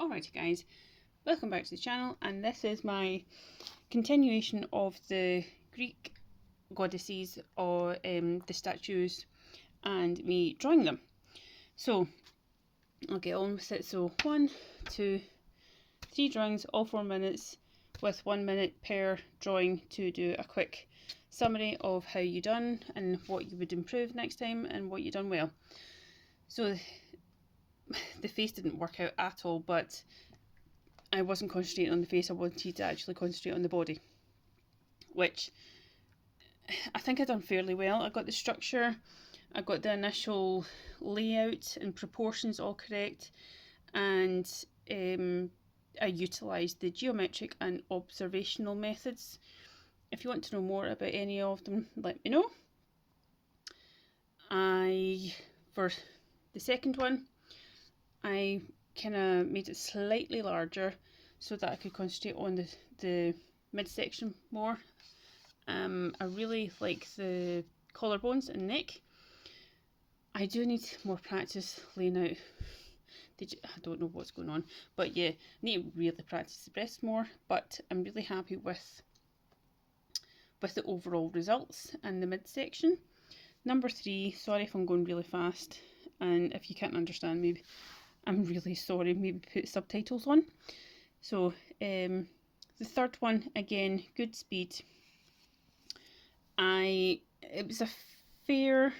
Alrighty guys, welcome back to the channel, and this is my continuation of the Greek goddesses or the statues and me drawing them. So I'll get on with it. So 1, 2, 3 drawings, all 4 minutes, with 1 minute per drawing to do a quick summary of how you done and what you would improve next time and what you done well. So the face didn't work out at all, but I wasn't concentrating on the face. I wanted to actually concentrate on the body, which I think I've done fairly well. I got the structure, I got the initial layout and proportions all correct, and I utilised the geometric and observational methods. If you want to know more about any of them, let me know. For the second one, I kind of made it slightly larger so that I could concentrate on the midsection more. I really like the collarbones and neck. I do need more practice laying out. I don't know what's going on, but yeah, need to really practice the breasts more. But I'm really happy with the overall results and the midsection. Number 3, sorry if I'm going really fast, and if you can't understand me, I'm really sorry. Maybe put subtitles on. So the third one, again, good speed. It was a fair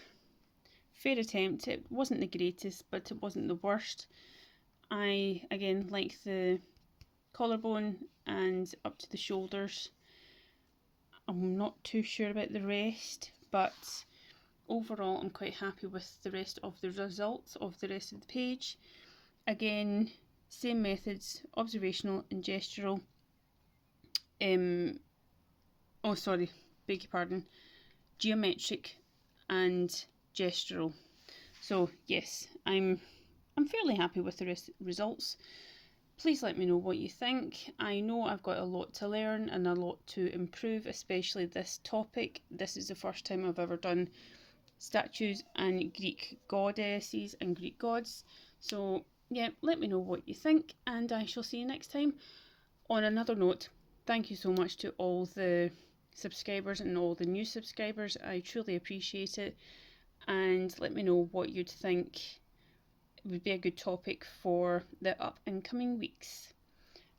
attempt. It wasn't the greatest, but it wasn't the worst. I again like the collarbone and up to the shoulders. I'm not too sure about the rest, but overall I'm quite happy with the rest of the results of the rest of the page. Again, same methods, observational and gestural. Oh sorry, beg your pardon, geometric and gestural. So yes, I'm fairly happy with the results. Please let me know what you think. I know I've got a lot to learn and a lot to improve, especially this topic. This is the first time I've ever done statues and Greek goddesses and Greek gods. So yeah, let me know what you think, and I shall see you next time. On another note, thank you so much to all the subscribers and all the new subscribers. I truly appreciate it, and let me know what you'd think would be a good topic for the up and coming weeks,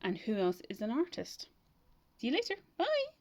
and who else is an artist. See you later. Bye.